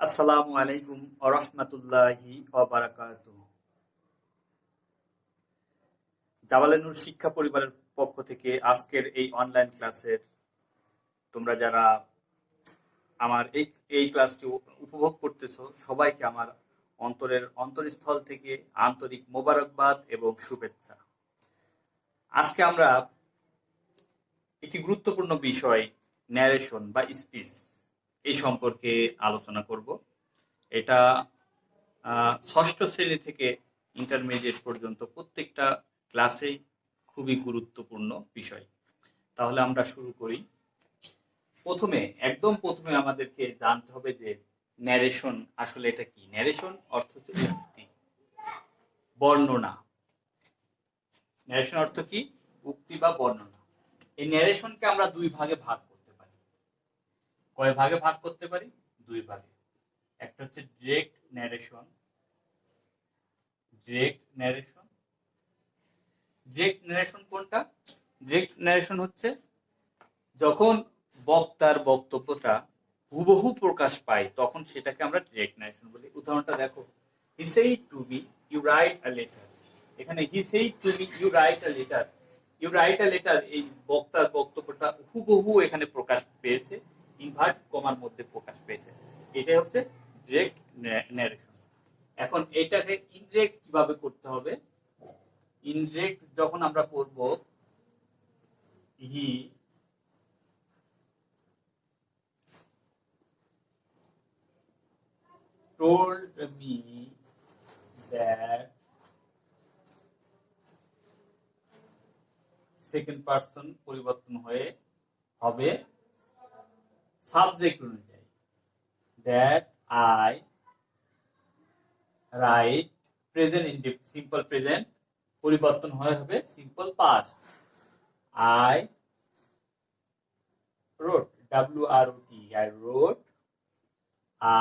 আসসালামু আলাইকুম ওরহমতুল্লাহি ওয়াবারাকাতুহু। জাবালে নূর শিক্ষা পরিবারের পক্ষ থেকে আজকের এই অনলাইন ক্লাসের তোমরা যারা আমার এই এই ক্লাসটি উপভোগ করতেছো সবাইকে আমার অন্তরস্থল থেকে আন্তরিক মোবারকবাদ এবং শুভেচ্ছা। আজকে আমরা একটি গুরুত্বপূর্ণ বিষয় ন্যারেশন বা স্পিচ এই সম্পর্কে আলোচনা করব। এটা ষষ্ঠ শ্রেণী থেকে ইন্টারমিডিয়েট পর্যন্ত প্রত্যেকটা ক্লাসেই খুবই গুরুত্বপূর্ণ বিষয়। তাহলে আমরা শুরু করি। একদম প্রথমে আমাদেরকে জানতে হবে যে ন্যারেশন আসলে এটা কি। ন্যারেশন অর্থ হচ্ছে উক্তি, বর্ণনা। ন্যারেশন অর্থ কি? উক্তি বা বর্ণনা। এই ন্যারেশনকে আমরা দুই ভাগে ভাগ করতে পারি। কয় ভাগে ভাগ করতে পারি? দুই ভাগে। একটা হচ্ছে ডিরেক্ট ন্যারেশন। ডিরেক্ট ন্যারেশন কোনটা? ডিরেক্ট ন্যারেশন হচ্ছে যখন বক্তার বক্তব্যটা হুবহু প্রকাশ পায় তখন সেটাকে আমরা ডিরেক্ট ন্যারেশন বলি। উদাহরণটা দেখো, he said to me you write a letter. এখানে he said to me you write a letter, you write a letter, এই বক্তার বক্তব্যটা হুবহু এখানে প্রকাশ পেয়েছে, ইনভার্ট কমার মধ্যে প্রকাশ পেয়েছে। এটাই হচ্ছে ডিরেক্ট ন্যারেশন। এখন এটাকে ইনডিরেক্ট কিভাবে করতে হবে? ইনডিরেক্ট যখন আমরা করব, হি told me that, second person পরিবর্তন হয়ে হবে সাবজেক্ট অনুযায়ী। That I right, present simple present পরিবর্তন হয়ে হবে simple past. I wrote, WROT, I wrote a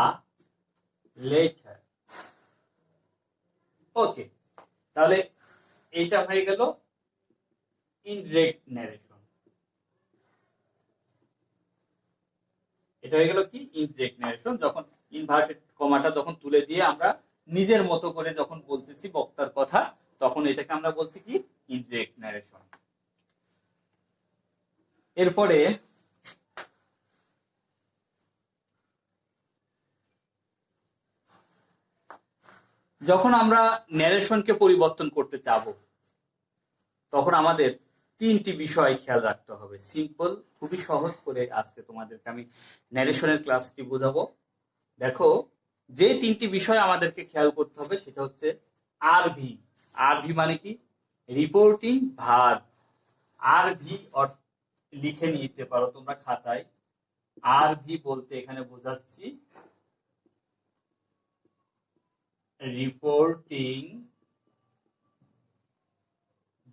letter. Okay, তাহলে এইটা হয়ে গেল ইনডিরেক্ট ন্যারেশন। এটা হয়ে গেল কি? Indirect narration. যখন ইনভার্টেড কমাটা যখন তুলে দিয়ে আমরা নিজের মতো করে যখন বলতেছি বক্তার কথা, তখন এটাকে আমরা বলছি কি? Indirect narration. এরপরে যখন আমরা ন্যারেশনকে পরিবর্তন করতে চাবো তখন আমাদের তিনটি বিষয় খেয়াল রাখতে হবে। সিম্পল, খুবই সহজ করে আজকে তোমাদেরকে আমি ন্যারেশনের ক্লাসটি বোঝাবো। দেখো, যে তিনটি বিষয় আমাদেরকে খেয়াল করতে হবে সেটা হচ্ছে আরভি। আরভি মানে কি? Reporting verb. আরভি লিখে নিতে পারো তোমরা খাতায়। আরভি বলতে এখানে বোঝাচ্ছি রিপোর্টিং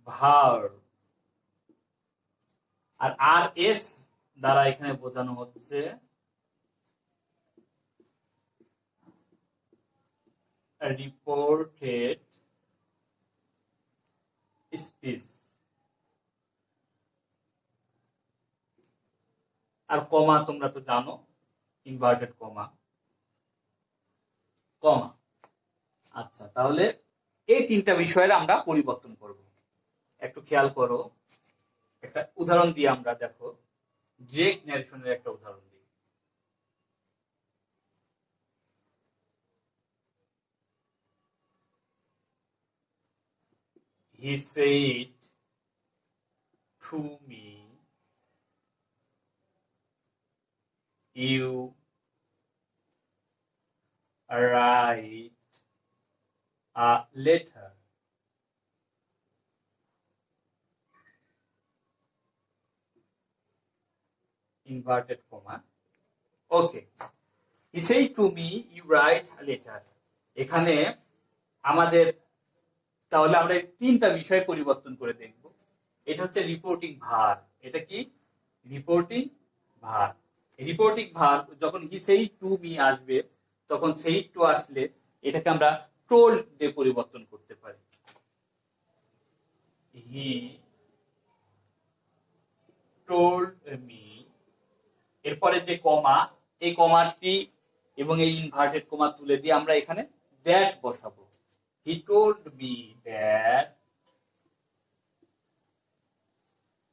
ভার্ব। আর আর এস দ্বারা এখানে বোঝানো হচ্ছে রিপোর্টেড স্পিচ। আর কমা তোমরা তো জানো, ইনভার্টেড কমা। আচ্ছা, তাহলে এই তিনটা বিষয়ের আমরা পরিবর্তন করব। একটু খেয়াল করো, একটা উদাহরণ দিয়ে আমরা দেখো, ডিরেক্ট ন্যারেশনের একটা উদাহরণ দিই। He said to me, you write a letter. Inverted comma. Okay. He said to me, you write a letter. এখানে আমাদের তাহলে আমরা তিনটা বিষয় পরিবর্তন করে দেখব। এটা হচ্ছে রিপোর্টিং ভার্ব। এটা কি? Reporting verb. রিপোর্টিং ভার্ব যখন হি সেই টু মি আসবে, তখন সেই টু আসলে এটাকে আমরা টোল্ড দিয়ে পরিবর্তন করতে পারি। হি টোল্ড মি। এরপরে যে কমা, এই কমাটি এবং এই ইনভার্টেড কমা তুলে দিয়ে আমরা এখানে দ্যাট বসাবো। He told me that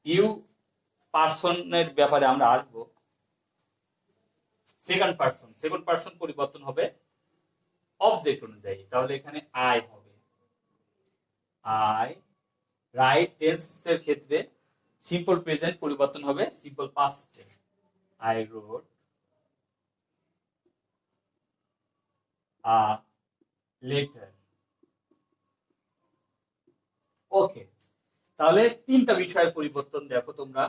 you পার্সনের ব্যাপারে আমরা আসবো। সেকেন্ড পার্সন পরিবর্তন হবে অবজেক্ট অনুযায়ী, তাহলে এখানে আই হবে। আই রাইট টেন্সের ক্ষেত্রে সিম্পল প্রেজেন্ট পরিবর্তন হবে সিম্পল পাস্টে। I wrote a letter. Okay, তাহলে তিনটা বিষয়ের পরিবর্তন দেখো তোমরা।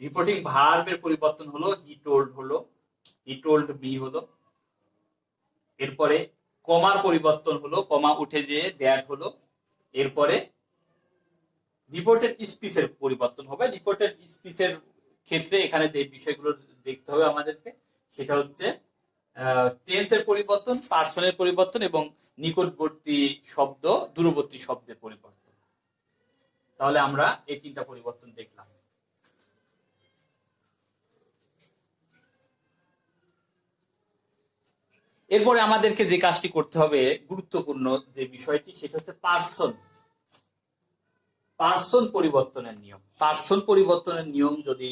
রিপোর্টিং ভার্বের পরিবর্তন হলো, হি টোল্ড হলো, হি টোল্ড মি হলো। এরপরে কমার পরিবর্তন হলো, কমা উঠে যেয়ে দ্যাট হলো। এরপরে রিপোর্টেড স্পিচের পরিবর্তন হবে। রিপোর্টেড স্পিচের ক্ষেত্রে এখানে যে বিষয়গুলো দেখতে হবে আমাদেরকে, সেটা হচ্ছে টেন্সের পরিবর্তন, পার্সনের পরিবর্তন এবং নিকটবর্তী শব্দ দূরবর্তী শব্দের পরিবর্তন। তাহলে আমরা এই তিনটা পরিবর্তন দেখলাম। এরপরে আমাদেরকে যে কাজটি করতে হবে, গুরুত্বপূর্ণ যে বিষয়টি, সেটা হচ্ছে পার্সন পরিবর্তনের নিয়ম। পার্সন পরিবর্তনের নিয়ম যদি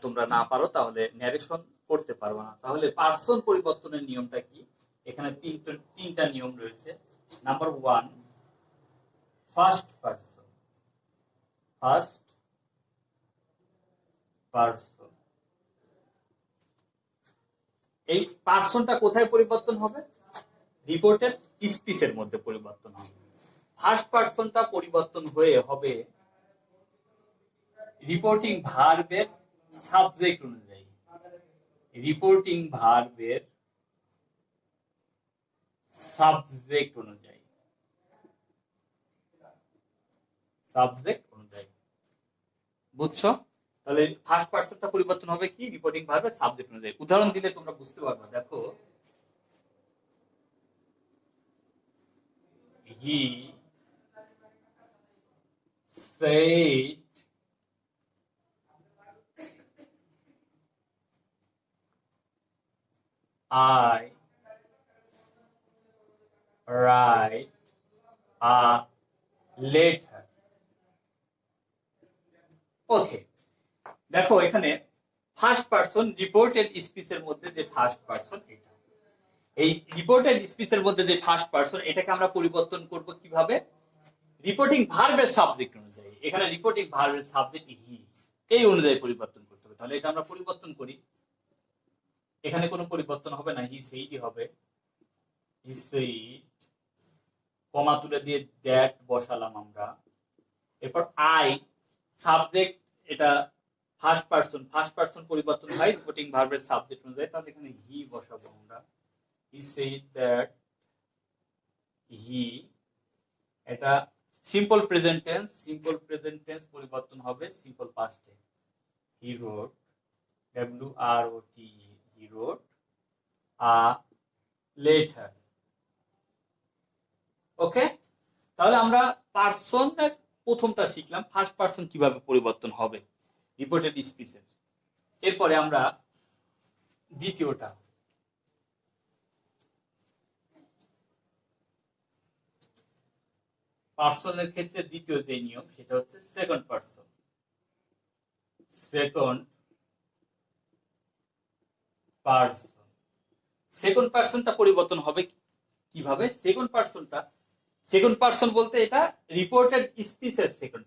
তোমরা না পারো তাহলে ন্যারেশন করতে পারবো না। তাহলে পার্সন পরিবর্তনের নিয়মটা কি? এখানে তিনটা নিয়ম রয়েছে। Number 1, first person. এই পার্সনটা কোথায় পরিবর্তন হবে? রিপোর্টেড স্পিচের মধ্যে পরিবর্তন হবে। ফার্স্ট পার্সনটা পরিবর্তন হয়ে হবে রিপোর্টিং ভার্বের সাবজেক্ট অনুযায়ী। রিপোর্টিং ভার্বের সাবজেক্ট অনুযায়ী। বুঝছো? তাহলে ফার্স্ট পার্সনটা পরিবর্তন হবে কি? রিপোর্টিং ভার্বের সাবজেক্ট অনুযায়ী। উদাহরণ দিলে তোমরা বুঝতে পারবে। দেখো, he said I write a letter. ওকে, দেখো এখানে ফার্স্ট পার্সন রিপোর্টেড স্পিচের মধ্যে যে ফার্স্ট পার্সন, এটা এই রিপোর্টেড স্পিচের মধ্যে যে ফার্স্ট পার্সন, এটাকে আমরা পরিবর্তন করব কিভাবে? রিপোর্টিং ভার্বের সাবজেক্ট অনুযায়ী। এখানে রিপোর্টিং ভার্বের সাবজেক্ট হি, এই অনুযায়ী পরিবর্তন করতে হবে। তাহলে এটা আমরা পরিবর্তন করি। এখানে কোনো পরিবর্তন হবে না, হি সেইটি হবে। হি সেইড, কমা তুলে দিয়ে দ্যাট বসালাম আমরা। এরপর আই সাবজেক্ট, এটা ফার্স্ট পার্সন পরিবর্তন হয় রিপোর্টিং ভার্বের সাবজেক্ট অনুযায়ী। তাহলে এখানে হি বসাবো আমরা। হি সেইড দ্যাট, হি, এটা সিম্পল প্রেজেন্ট টেন্স পরিবর্তন হবে সিম্পল পাস্টে। He wrote, WROT, he wrote a letter. Okay, তাহলে আমরা পার্সনের প্রথমটা শিখলাম, ফার্স্ট পার্সন কিভাবে পরিবর্তন হবে রিপোর্টেড স্পিচের। এরপরে আমরা দ্বিতীয়টা, পার্সনের ক্ষেত্রে দ্বিতীয় যে নিয়ম, সেটা হচ্ছে সেকেন্ড পার্সন। সেকেন্ড পার্সনটা পরিবর্তন হবে কিভাবে? সেকেন্ড পার্সন বলতে এটা রিপোর্টেড স্পিচের সেকেন্ড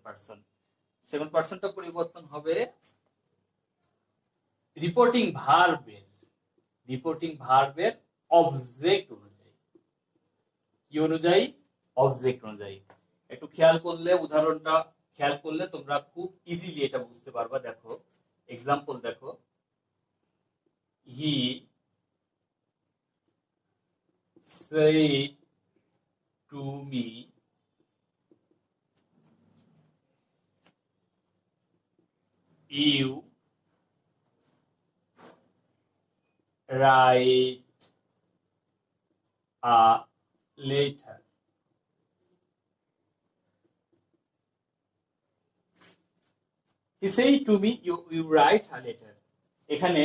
পার্সনটা পরিবর্তন হবে রিপোর্টিং ভার্বের অবজেক্ট অনুযায়ী। কি অনুযায়ী? অবজেক্ট অনুযায়ী। একটু খেয়াল করলে, উদাহরণটা খেয়াল করলে তোমরা খুব ইজিলি এটা বুঝতে পারবা। দেখো, এক্সাম্পল দেখো, হি said to me you write a letter. He said to me you write a letter. এখানে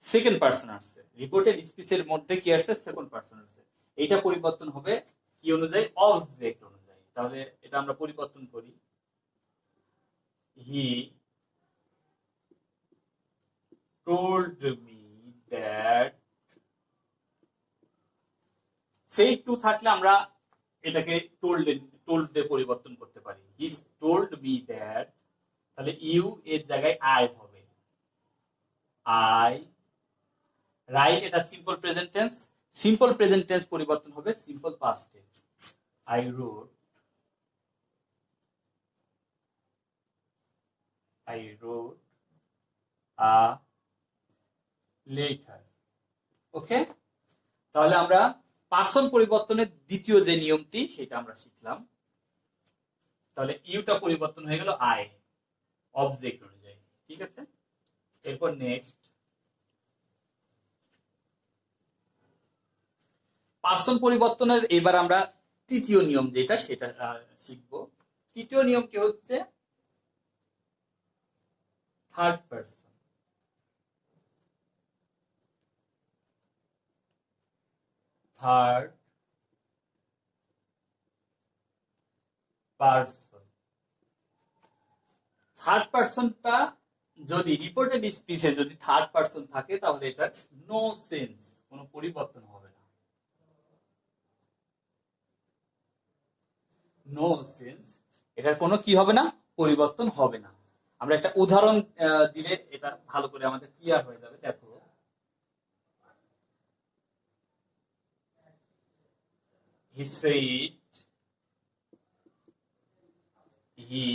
সেকেন্ড পার্সন আসছে, রিপোর্টেড স্পিচের মধ্যে কি আসছে, সেকেন্ড পার্সন আসছে, এটা পরিবর্তন হবে কি অনুযায়ী, অবজেক্ট অনুযায়ী। তাহলে এটা আমরা পরিবর্তন করি, হি told me that, সেই টু থাকলে আমরা এটাকে টোল্ড এ পরিবর্তন করতে পারি, হি told me that, তাহলে ইউ এর জায়গায় আই হবে, আই রাইট, এটা simple present tense, simple present tense পরিবর্তন হবে simple past tense, I wrote a letter. Okay, তাহলে আমরা পার্সন পরিবর্তনের দ্বিতীয় যে নিয়মটি সেটা আমরা শিখলাম। তাহলে ইউটা পরিবর্তন হয়ে গেল আই, অবজেক্ট অনুযায়ী। ঠিক আছে, এরপর নেক্সট পার্সন পরিবর্তনের এবার আমরা তৃতীয় নিয়ম যেটা সেটা শিখব। তৃতীয় নিয়মটি হচ্ছে third person. Third person, third পার্সনটা যদি রিপোর্টেড স্পিচে যদি থার্ড পার্সন থাকে তাহলে এটার নো সেন্স, কোনো পরিবর্তন হবে না, নো সেন্স, এটার কোনো কি হবে না, পরিবর্তন হবে না। আমরা একটা উদাহরণ দিলে এটা ভালো করে আমাদের ক্লিয়ার হয়ে যাবে। দেখো, he said he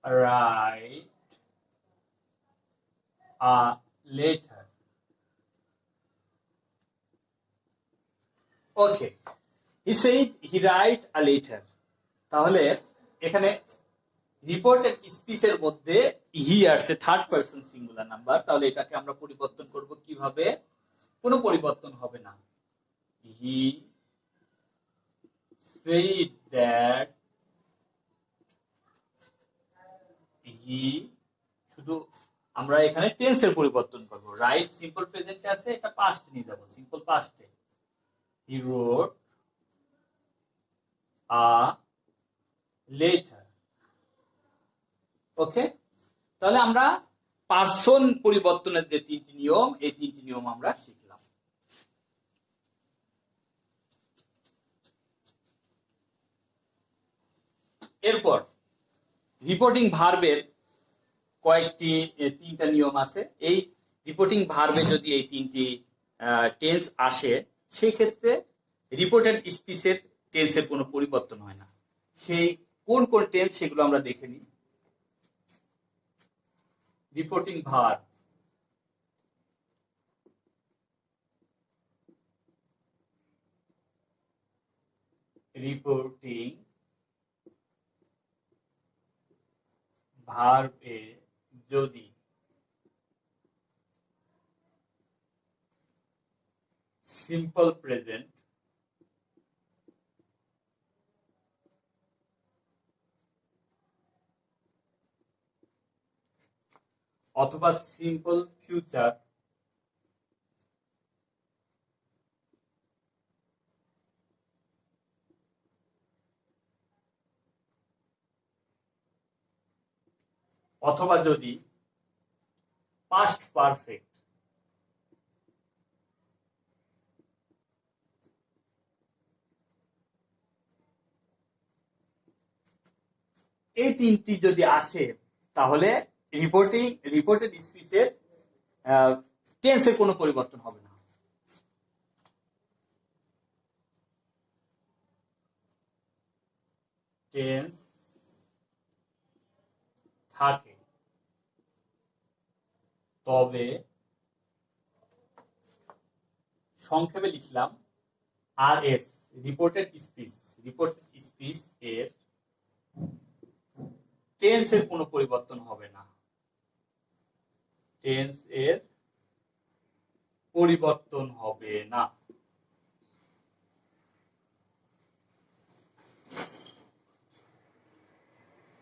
write a letter. Okay, he said he write a letter. তাহলে এখানে রিপোর্টেড স্পিচের মধ্যে হি আসছে থার্ড পারসন সিঙ্গুলার নাম্বার, তাহলে এটাকে আমরা পরিবর্তন করব কিভাবে, কোনো পরিবর্তন হবে না, হি said that, হি, শুধু আমরা এখানে টেন্সের পরিবর্তন করব, রাইট সিম্পল প্রেজেন্টে আছে, এটা পাস্ট নিয়ে যাব, সিম্পল পাস্টে, হি রোট আ লেটার। ওকে, তাহলে আমরা পার্সন পরিবর্তনের যে তিনটি নিয়ম, এই তিনটি নিয়ম আমরা শিখলাম। এরপর রিপোর্টিং ভার্বের তিনটা নিয়ম আছে। এই রিপোর্টিং ভার্বে যদি এই তিনটি টেন্স আসে, সেই ক্ষেত্রে রিপোর্টেড স্পিচের টেন্সের কোনো পরিবর্তন হয় না। সেই কোন কোন টেন্স সেগুলো আমরা দেখে নিই। রিপোর্টিং ভার্ব, রিপোর্টিং ভার্বে যদি সিম্পল প্রেজেন্ট অথবা সিম্পল ফিউচার অথবা যদি পাস্ট পারফেক্ট এই তিনটি যদি আসে, তাহলে রিপোর্টেড স্পিচের টেন্সের কোনো পরিবর্তন হবে না। টেন্স থাকে, তবে সংক্ষেপে লিখলাম RS, রিপোর্টেড স্পিচ এর টেন্সের কোনো পরিবর্তন হবে না, টেন্স এর পরিবর্তন হবে না।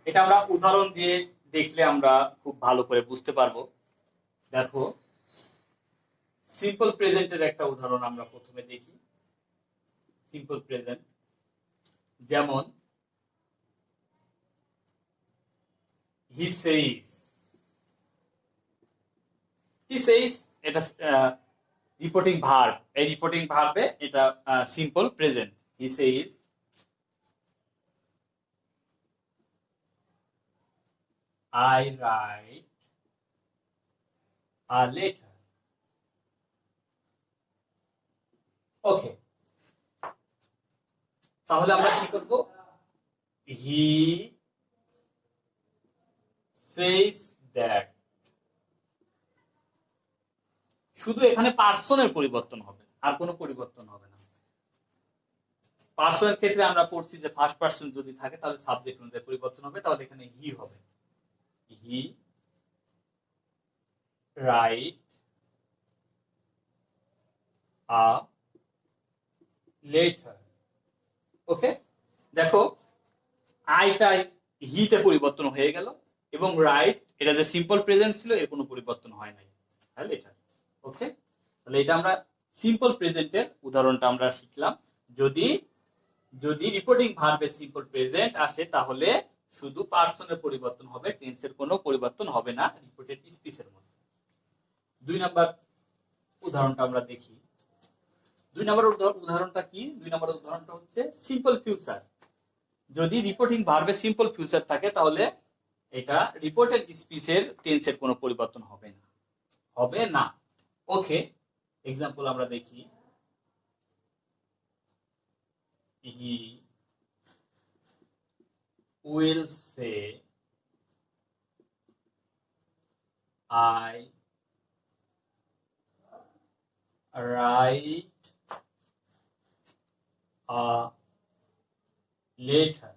এটা আমরা উদাহরণ দিয়ে দেখলে আমরা খুব ভালো করে বুঝতে পারবো। দেখো, সিম্পল প্রেজেন্টের একটা উদাহরণ আমরা প্রথমে দেখি। সিম্পল প্রেজেন্ট, যেমন he says, এটা রিপোর্টিং ভার্ব। এই রিপোর্টিং ভার্বে এটা simple present. he says I write a letter. Okay, তাহলে আমরা কি করব? he says that। শুধু এখানে পার্সনের পরিবর্তন হবে, আর কোনো পরিবর্তন হবে না। পার্সনের ক্ষেত্রে আমরা পড়ছি যে ফার্স্ট পার্সন যদি থাকে তাহলে সাবজেক্ট অনুযায়ী পরিবর্তন হবে, তাহলে এখানে হি হবে। He write a letter. ওকে, দেখো আইটা হিতে পরিবর্তন হয়ে গেল, এবং রাইট এটা যে সিম্পল প্রেজেন্ট ছিল এর কোনো পরিবর্তন হয় নাই, লেটার। ওকে, তাহলে এটা আমরা সিম্পল প্রেজেন্টের উদাহরণটা আমরা শিখলাম। যদি রিপোর্টিং ভার্বে সিম্পল প্রেজেন্ট আসে তাহলে শুধু পার্সনের পরিবর্তন হবে, টেন্সের কোনো পরিবর্তন হবে না রিপোর্টেড স্পিচের মধ্যে। 2 নাম্বার উদাহরণটা আমরা দেখি। 2 নাম্বার উদাহরণটা কি? 2 নাম্বার উদাহরণটা হচ্ছে সিম্পল ফিউচার। যদি রিপোর্টিং ভার্বে সিম্পল ফিউচার থাকে তাহলে এটা রিপোর্টেড স্পিচের টেন্সের কোনো পরিবর্তন হবে না। ওকে, এক্সাম্পল আমরা দেখি। he will say I write a letter.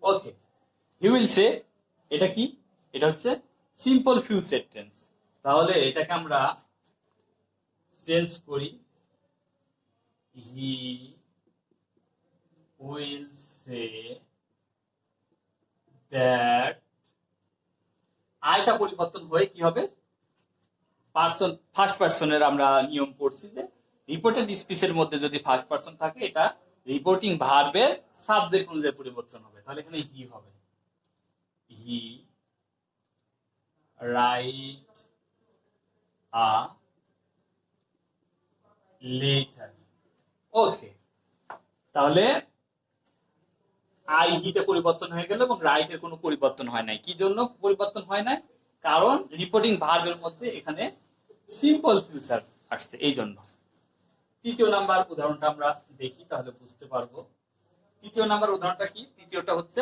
Okay, he will say এটা কি? এটা হচ্ছে সিম্পল ফিউচার টেন্স। তাহলে এটাকে আমরা চেঞ্জ করি, he will say that। আইটা পরিবর্তন হয়ে কি হবে? পার্সন, ফার্স্ট পার্সনের আমরা নিয়ম পড়ছি যে রিপোর্টেড স্পিচের মধ্যে যদি ফার্স্ট পার্সন থাকে এটা রিপোর্টিং ভার্বের সাবজেক্ট অনুযায়ী পরিবর্তন হবে। তাহলে এখানে হি হবে। He write a letter. Okay, তাহলে আই হিতে পরিবর্তন হয়ে গেল এবং রাইটের কোনো পরিবর্তন হয় নাই। কি জন্য পরিবর্তন হয় নাই? কারণ রিপোর্টিং ভার্বের মধ্যে এখানে সিম্পল ফিউচার আসছে, এই জন্য। 3 নাম্বার উদাহরণটা আমরা দেখি, তাহলে বুঝতে পারবো। 3 নাম্বার উদাহরণটা কি? তৃতীয়টা হচ্ছে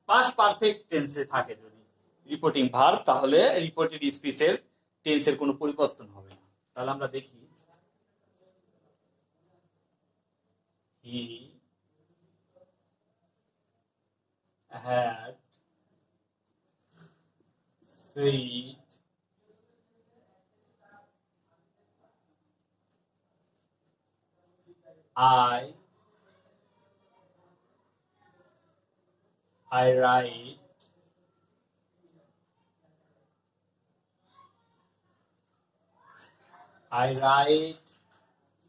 পাস্ট পারফেক্ট টেন্সে থাকে যদি রিপোর্টিং ভার্ব, তাহলে রিপোর্টেড স্পিচের টেন্সের কোনো পরিবর্তন হবে না। তাহলে আমরা দেখি, he had said I write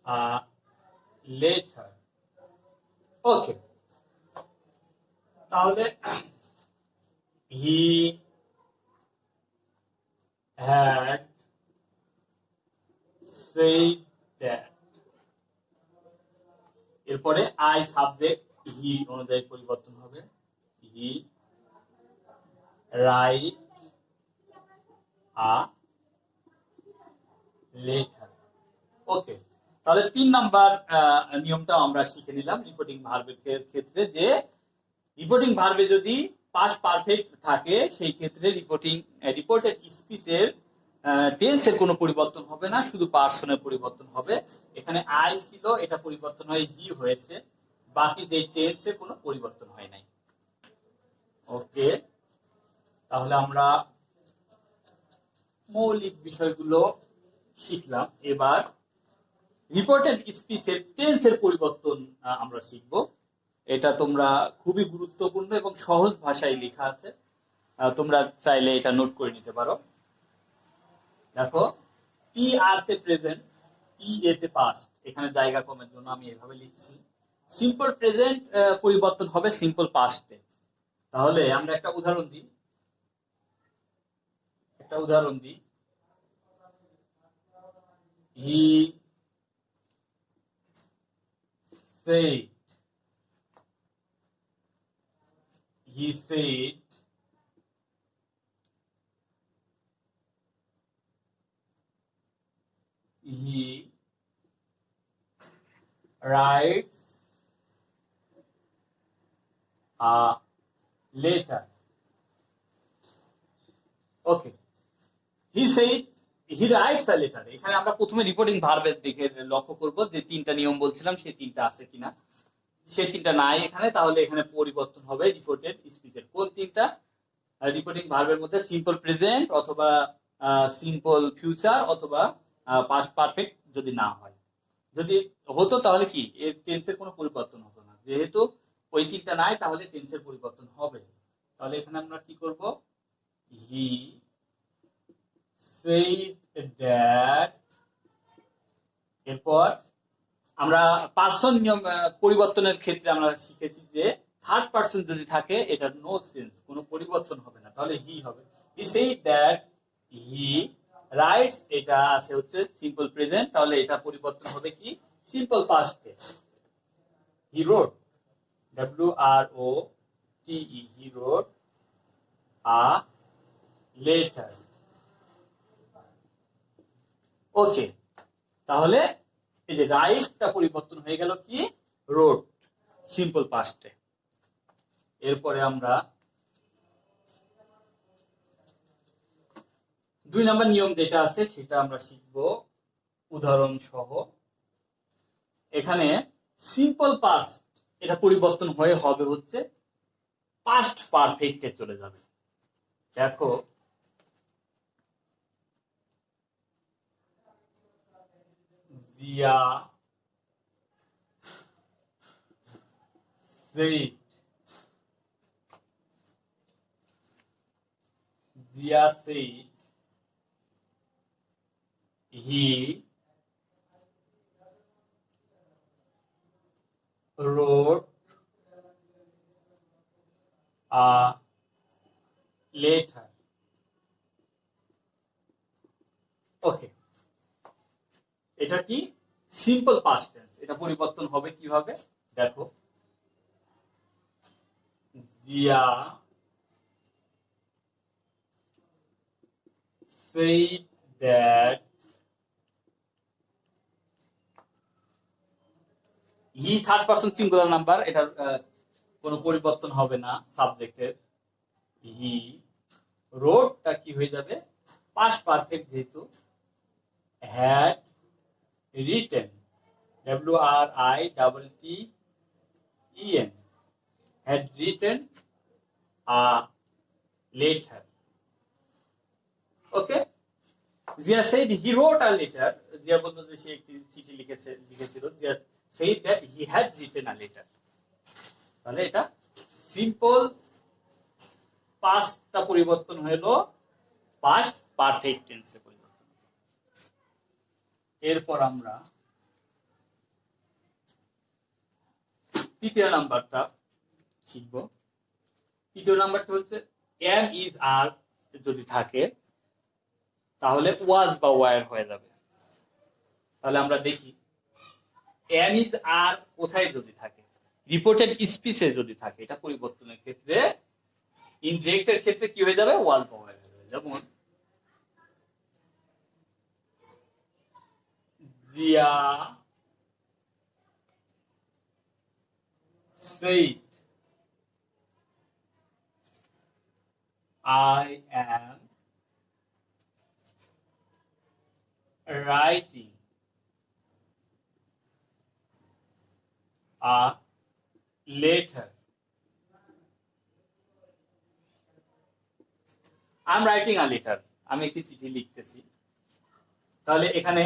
a letter. Okay, তাহলে he had said that, এরপরে আই সাবজেক্ট হি অনুযায়ী পরিবর্তন হবে। He write a letter. Okay, তাহলে 3 নাম্বার নিয়মটা আমরা শিখে নিলাম রিপোর্টিং ভার্বের ক্ষেত্রে, যে রিপোর্টিং ভার্বে যদি পাস্ট পারফেক্ট থাকে সেই ক্ষেত্রে রিপোর্টেড স্পিচের টেন্সের কোনো পরিবর্তন হবে না, শুধু পার্সনের পরিবর্তন হবে। এখানে আই ছিল, এটা পরিবর্তন হয়ে হি হয়েছে, বাকি যে টেন্সের কোনো পরিবর্তন হয় নাই। ওকে, তাহলে আমরা মৌলিক বিষয়গুলো শিখলাম। এবার রিপোর্টেড স্পিচের টেন্সের পরিবর্তন আমরা শিখব। এটা তোমরা খুবই গুরুত্বপূর্ণ এবং সহজ ভাষায় লেখা আছে, তোমরা চাইলে এটা নোট করে নিতে পারো। দেখো, পি আর তে প্রেজেন্ট, পি এ তে পাস্ট, এখানে জায়গা কমের জন্য আমি এভাবে লিখছি। সিম্পল প্রেজেন্ট পরিবর্তন হবে সিম্পল পাস্টে। তাহলে আমরা একটা উদাহরণ দিই, হি said, he said he writes a letter. Okay, he said he writes a letter. এখানে আমরা প্রথমে রিপোর্টিং ভার্বের দিকে লক্ষ্য করব যে তিনটা নিয়ম বলছিলাম সেই তিনটা আছে কিনা। সেই তিনটা নাই এখানে, তাহলে এখানে পরিবর্তন হবে রিপোর্টেড স্পিচের। কোন তিনটা? রিপোর্টিং ভার্বের মধ্যে সিম্পল প্রেজেন্ট অথবা সিম্পল ফিউচার অথবা পাস্ট পারফেক্ট যদি না হয়। যদি হতো তাহলে কি এর টেন্সের কোনো পরিবর্তন হতো না। যেহেতু ওই তিনটা নাই তাহলে টেন্সের পরিবর্তন হবে। তাহলে এখানে আমরা কি করব? হি said that, এরপর আমরা পার্সন নিয়ম পরিবর্তনের ক্ষেত্রে আমরা শিখেছি যে থার্ড পার্সন যদি থাকে এটা নো সেন্স, কোনো পরিবর্তন হবে না, তাহলে হি হবে। হি said that he writes, এটা আছে হচ্ছে সিম্পল প্রেজেন্ট, তাহলে এটা পরিবর্তন হবে কি সিম্পল পাস্টে। He wrote, WROTE, he wrote a letter. Okay, তাহলে এই যে রাইটটা পরিবর্তন হয়ে গেল কি রোড, সিম্পল পাস্টে। এরপরে আমরা 2 নাম্বার নিয়ম যেটা আছে সেটা আমরা শিখব উদাহরণ সহ। এখানে সিম্পল পাস্ট এটা পরিবর্তন হয়ে হবে হচ্ছে পাস্ট পারফেক্টে চলে যাবে। দেখো, Zia said, Zia said he wrote a letter. ওকে, এটা কি সিম্পল পাস্ট টেন্স, এটা পরিবর্তন হবে কিভাবে দেখো, Zia said that he third person singular number, এটার কোনো পরিবর্তন হবে না সাবজেক্টের। হি রোডটা কি হয়ে যাবে পাস্ট পারফেক্ট, যেহেতু had written, WRITTEN, had written a letter. Okay, Zia said he wrote a letter. Zia বলল যে সে একটি চিঠি লিখেছিল। Zia said that he had written a letter. তাহলে এটা সিম্পল পাস্টটা পরিবর্তন হলো পাস্ট পারফেক্ট টেন্সে পরিবর্তন। এরপর আমরা তৃতীয় নাম্বারটা শিখব। তৃতীয় নাম্বারটা হচ্ছে এম ইজ আর যদি থাকে তাহলে ওয়াজ বা ওয়ার হয়ে যাবে। তাহলে আমরা দেখি এম ইজ আর কোথায় যদি থাকে, রিপোর্টেড স্পিচে যদি থাকে, এটা পরিবর্তনের ক্ষেত্রে ইনডিরেক্টের ক্ষেত্রে কি হয়ে যাবে ওয়াজ বা ওয়ার হয়ে যাবে। যেমন Zia said I am writing a letter. I'm writing a letter. আমি একটি চিঠি লিখতেছি। তাহলে এখানে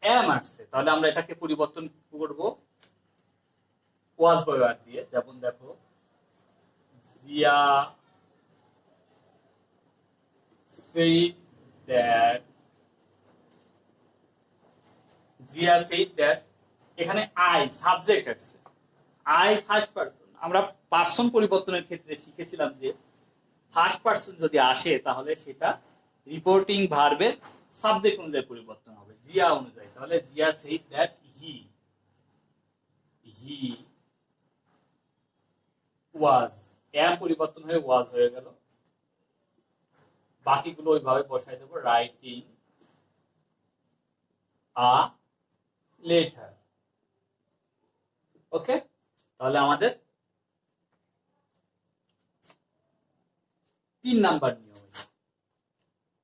am আসছে, তাহলে আমরা এটাকে পরিবর্তন করব ওয়াজ বা ওয়ার দিয়ে, যেমন দেখো Zia said that, Zia said that, এখানে আই সাবজেক্ট আছে, আই ফার্স্ট পারসন। আমরা পার্সন পরিবর্তনের ক্ষেত্রে শিখেছিলাম যে ফার্স্ট পারসন যদি আসে তাহলে সেটা রিপোর্টিং ভার্বের সাবজেক্ট অনুযায়ী পরিবর্তন হবে, জিয়া অনুযায়ী। তাহলে Zia said that he was, এম পরিবর্তন হয়ে ওয়াজ হয়ে গেল, বাকিগুলো ওইভাবে বসাই দেবো, রাইটিং আ লেটার। ওকে, তাহলে আমাদের 3 নাম্বার নিয়ম,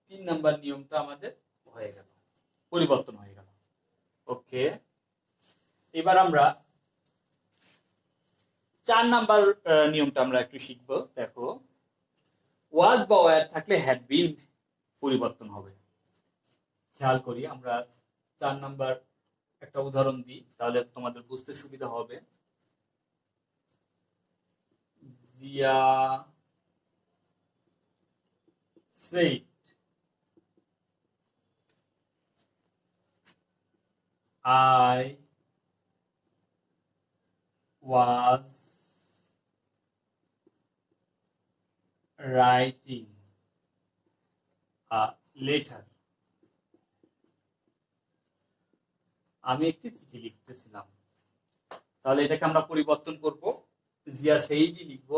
3 নাম্বার নিয়মটা আমাদের হয়ে গেল, পরিবর্তন হয়ে গেল। ওকে, এবার আমরা 4 নাম্বার নিয়মটা আমরা একটু শিখবো। দেখো ওয়াজ বা ওয়ার থাকলে হ্যাড বিন পরিবর্তন হবে। খেয়াল করি, আমরা 4 নাম্বার একটা উদাহরণ দিই, তাহলে তোমাদের বুঝতে সুবিধা হবে। Zia said I was writing a letter, আমি একটি চিঠি লিখতেছিলাম। তাহলে এটাকে আমরা পরিবর্তন করব, জিয়া সেইডি লিখব,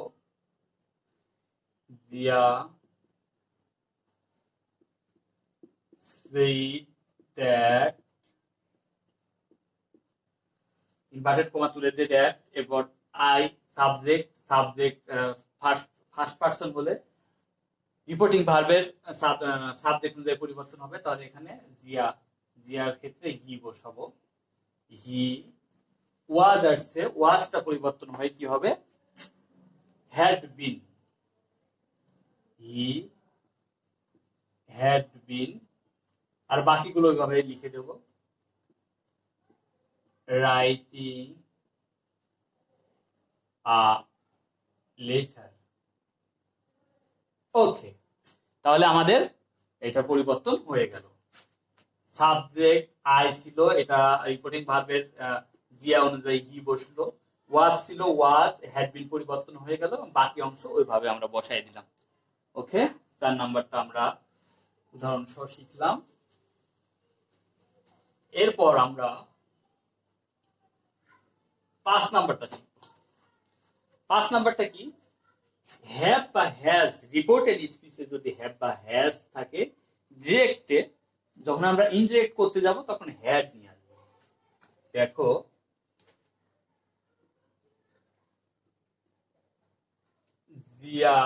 Zia said that, inverted comma তুলে দিয়ে দ্যাট, এরপর আই সাবজেক্ট, ফার্স্ট পারসন হলে রিপোর্টিং ভার্বের সাবজেক্ট অনুযায়ী পরিবর্তন হবে। তাহলে এখানে জিয়ার ক্ষেত্রে হি বসাবো, হি। ওয়াজ আসছে, ওয়াজটা পরিবর্তন হয় কি হবে, had been, he had been. আর বাকিগুলো ওইভাবে লিখে দেব, রাইটিং আ লেটার। ওকে, তাহলে আমাদের এটা পরিবর্তন হয়ে গেল। সাবজেক্ট আই ছিল, এটা রিপোর্টিং ভার্বের জিয়া অনুযায়ী হি বসলো, ওয়াজ ছিল, ওয়াজ, হ্যাড বিন পরিবর্তন হয়ে গেল, বাকি অংশ ওইভাবে আমরা বসাই দিলাম। ওকে, 4 নাম্বারটা আমরা উদাহরণ সহ শিখলাম। এরপর আমরা 5 নাম্বারটা শিখব। 5 নাম্বারটা কি, হ্যাভ বা হ্যাজ, রিপোর্টেড স্পিচে যদি হ্যাভ বা হ্যাজ থাকে, ডিরেক্টে যখন আমরা ইনডিরেক্ট করতে যাব তখন হ্যাড নিয়ে আসবো। দেখো Zia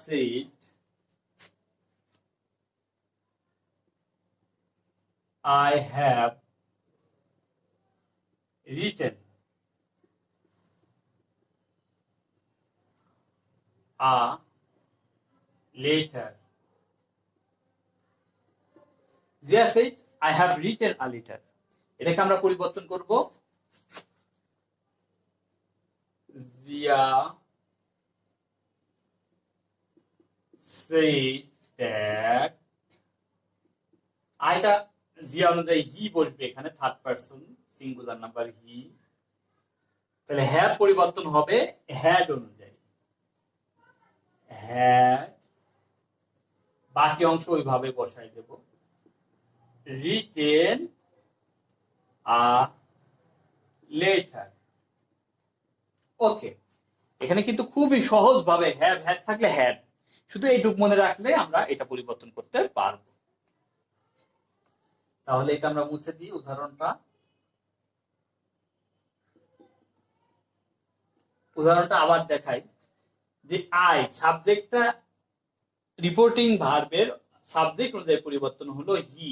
said I have written a letter. Zia said I have written a letter. এটাকে আমরা পরিবর্তন করব, জিয়া said that, আইটা জিয়া অনুযায়ী হি বসবে, এখানে third person singular number he. তাহলে হ্যাভ পরিবর্তন হবে হ্যাড অনুযায়ী, হ্যাড, বাকি অংশ ওইভাবে বসাই দেব, রিটেন আ লেটার। ওকে, এখানে কিন্তু খুবই সহজ ভাবে হ্যাভ হ্যাড থাকলে হ্যাড, শুধু এইটুক মনে রাখলে আমরা এটা পরিবর্তন করতে পারবো। তাহলে এটা আমরা মুছে দিই উদাহরণটা আবার দেখাই, যে আই সাবজেক্টটা রিপোর্টিং ভার্বের সাবজেক্ট অনুযায়ী পরিবর্তন হলো হি,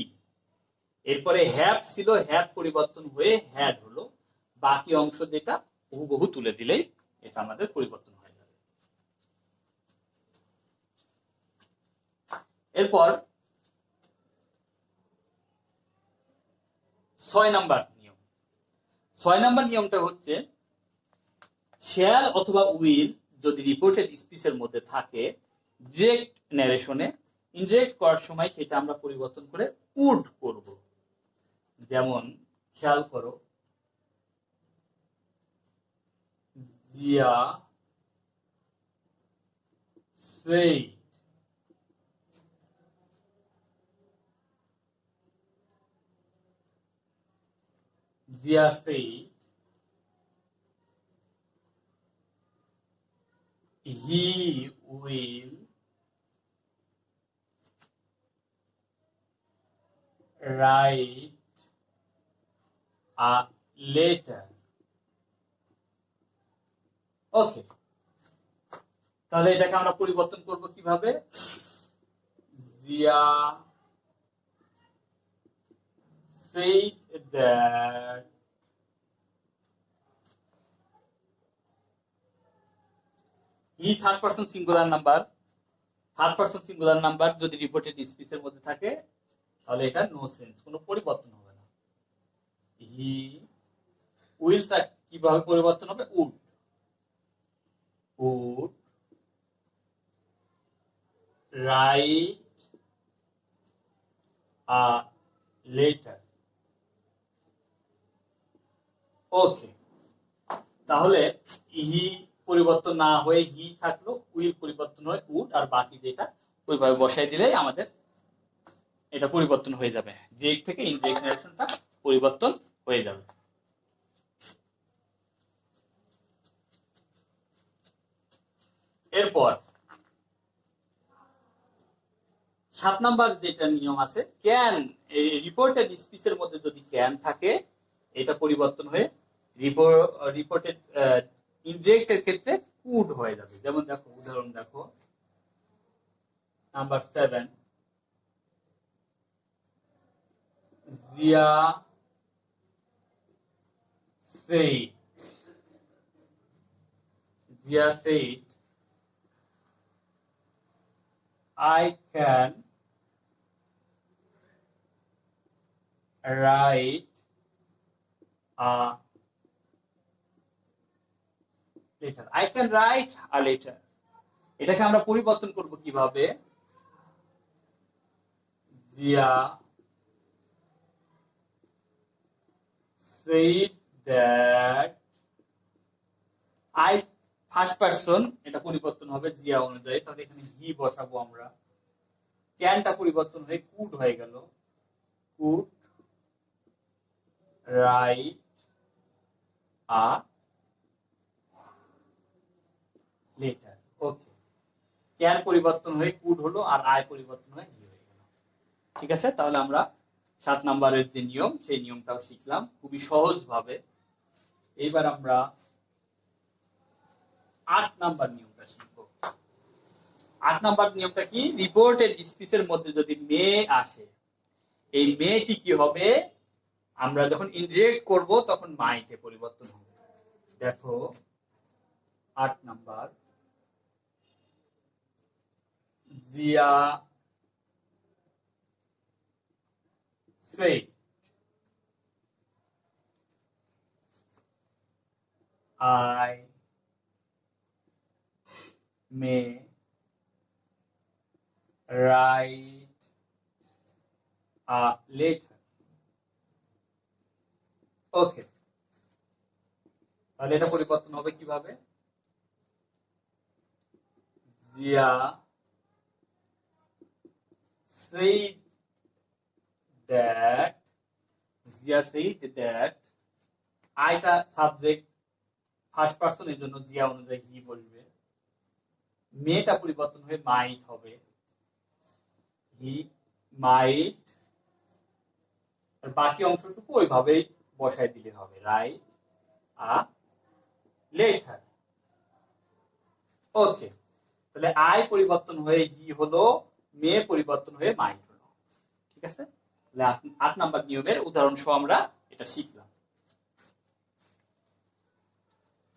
এরপরে হ্যাভ ছিল, হ্যাভ পরিবর্তন হয়ে হ্যাড হলো, বাকি অংশ যেটা হুবহু তুলে দিলেই এটা আমাদের পরিবর্তন হয়ে যাবে। এরপর 6 নাম্বার নিয়ম। 6 নাম্বার নিয়মটা হচ্ছে শেয়ার অথবা উইল যদি রিপোর্টেড স্পিচের মধ্যে থাকে ডিরেক্ট ন্যারেশনে, ইনডিরেক্ট করার সময় সেটা আমরা পরিবর্তন করে উড করব। যেমন খেয়াল করো, Zia said, Zia said he will write a letter. Okay, তাহলে এটাকে আমরা পরিবর্তন করব কিভাবে? Zia said that he third person singular number, third person singular number যদি রিপোর্টেড স্পিচের মধ্যে থাকে তাহলে এটা নো সেন্স, কোনো পরিবর্তন হবে না। হি উইলটা কিভাবে পরিবর্তন হবে? Would, would write a letter. Okay, তাহলে হি পরিবর্তন না হয়ে হি থাকলো, উইল পরিবর্তন হয়ে উড, আর বাকি যেটা ওইভাবে বসাই দিলেই আমাদের এটা পরিবর্তন হয়ে যাবে, ডিরেক্ট থেকে ইনডিরেক্ট ন্যারেশনটা পরিবর্তন হয়ে যাবে। এরপর 7 নাম্বার যেটা নিয়ম আছে, ক্যান, রিপোর্টেড স্পিচের মধ্যে যদি ক্যান থাকে এটা পরিবর্তন হয়ে রিপোর্টেড ইনডিরেক্টের ক্ষেত্রে কুড হয়ে যাবে। যেমন দেখো, উদাহরণ দেখো, number 7, Zia said, Zia said, I can write a letter. I can write a letter. এটাকে আমরা পরিবর্তন করব কিভাবে? Zia said that I first person, এটা পরিবর্তন হবে জিয়া অনুযায়ী, তাহলে এখানে হি বসাবো আমরা। ক্যানটা পরিবর্তন হয়ে কুড হয়ে গেল, could right a letter. Okay, can পরিবর্তন হয়ে কুড হলো, আর আই পরিবর্তন হয়ে হি হয়ে গেল। ঠিক আছে, তাহলে আমরা 7 নাম্বারের যে নিয়ম সেই নিয়মটাও শিখলাম খুবই সহজ ভাবে। এইবার আমরা 8 নাম্বার নিয়মটা শিখবো। 8 নাম্বার নিয়মটা কি? রিপোর্টেড স্পিচের মধ্যে যদি মে আসে, এই মেটি কি হবে? আমরা যখন ইনডিরেক্ট করব তখন মাইটে পরিবর্তন হবে। দেখো 8 number, Zia said, I may write a letter. Okay, তাহলে এটা পরিবর্তন হবে কিভাবে? Zia said that, Zia said that, আইটা সাবজেক্ট ফার্স্ট পারসন, এর জন্য জিয়া অনুযায়ী হি বলবে। মেটা পরিবর্তন হয়ে মাইট হবে, হি মাইট, আর বাকি অংশটুকু ওইভাবেই বসাই দিলে হবে, রাইট আ লেটার। ওকে, তাহলে আই পরিবর্তন হয়ে হি হলো, মে পরিবর্তন হয়ে মাইট হলো। ঠিক আছে, তাহলে 8 নাম্বার নিয়মের উদাহরণ সহ আমরা এটা শিখলাম।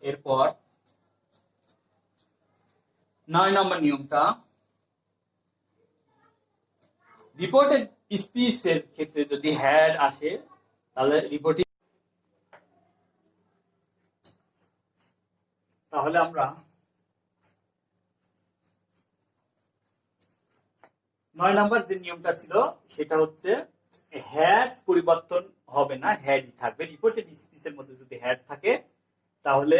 এরপর 9 নম্বর নিয়মটা, রিপোর্টেড স্পিচের ক্ষেত্রে যদি হ্যাড আসে তাহলে রিপোর্টিং, তাহলে আমরা 9 নাম্বার যে নিয়মটা ছিল সেটা হচ্ছে হ্যাড পরিবর্তন হবে না, হ্যাডই থাকবে। রিপোর্টেড স্পিচের মধ্যে যদি হ্যাড থাকে তাহলে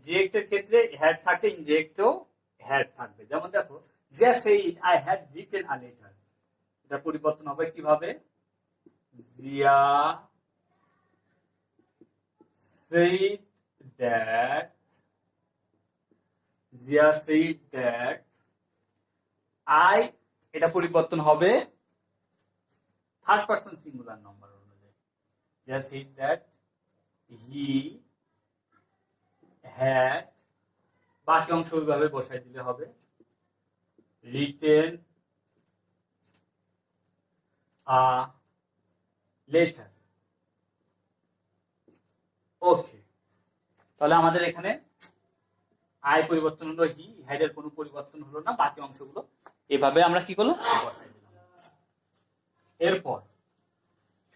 ডিরেক্টের ক্ষেত্রে হ্যাড থাকে, ইনডিরেক্টেও হ্যাড থাকবে। যেমন দেখো, যে said I had written a letter, এটা পরিবর্তন হবে কিভাবে? Zia said that, Zia said that I, এটা পরিবর্তন হবে থার্ড পারসন সিঙ্গুলার নাম্বার অনুযায়ী। Zia said that he had, বাকি অংশ ওইভাবে বসাই দিলে হবে, written a letter. ওকে, তাহলে আমাদের এখানে আই পরিবর্তন হলো হি, হেডের কোনো পরিবর্তন হলো না, বাকি অংশগুলো এভাবে আমরা কি করলাম, বসাই দিলাম। এরপর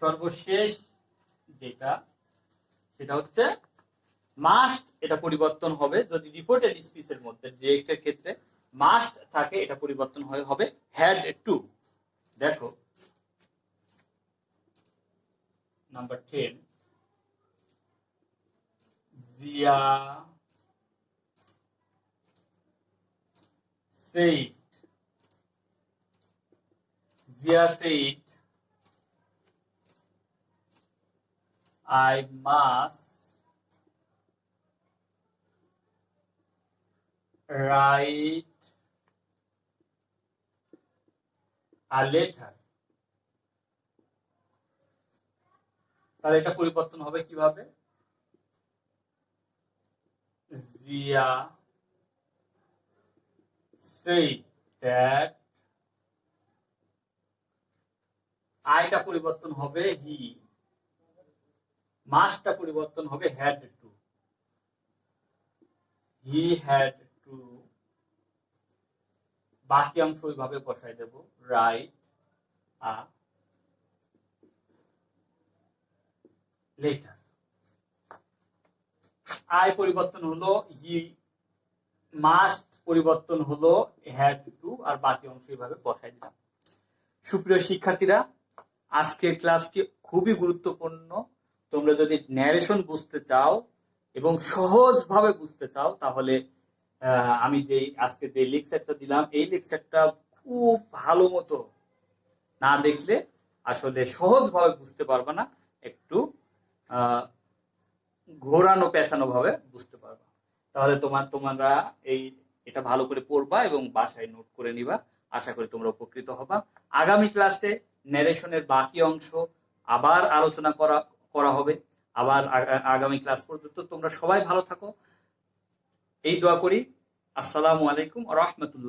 সর্বশেষ যেটা, সেটা হচ্ছে মাস্ট, এটা পরিবর্তন হবে যদি রিপোর্টেড স্পিচের মধ্যে ডিরেক্টের ক্ষেত্রে মাস্ট থাকে, এটা পরিবর্তন হবে হ্যাড টু। দেখো number 10, Zia said, Zia said, I must write a letter. তাহলে এটা পরিবর্তন হবে কিভাবে? জিয়া said that, আইটা পরিবর্তন হবে হি, মাস্টটা পরিবর্তন হবে had to, he had to, বাকি অংশ ওইভাবে বসাই দেব, রাইট আ লেটার। আই পরিবর্তন হলো হি, মাস্ট পরিবর্তন হলো হ্যাড টু, আর বাকি অংশ এইভাবে বসাই দিলাম। সুপ্রিয় শিক্ষার্থীরা, আজকের ক্লাসটি খুবই গুরুত্বপূর্ণ। তোমরা যদি ন্যারেশন বুঝতে চাও এবং সহজভাবে বুঝতে চাও, তাহলে আমি যে আজকে যে লেকচারটা দিলাম, এই লেকচারটা খুব ভালো মতো না দেখলে আসলে সহজভাবে বুঝতে পারবে না, একটু ঘোরানো পেঁচানো ভাবে বুঝতে পারবা। তাহলে তোমরা এটা ভালো করে পড়বা এবং বাসায় নোট করে নিবা। আশা করি তোমরা উপকৃত হবা। আগামী ক্লাসে ন্যারেশনের বাকি অংশ আবার আলোচনা করা হবে। আবার আগামী ক্লাস পর্যন্ত তোমরা সবাই ভালো থাকো, এই দোয়া করি। আসসালামু আলাইকুম ওয়া রাহমাতুল্লাহ।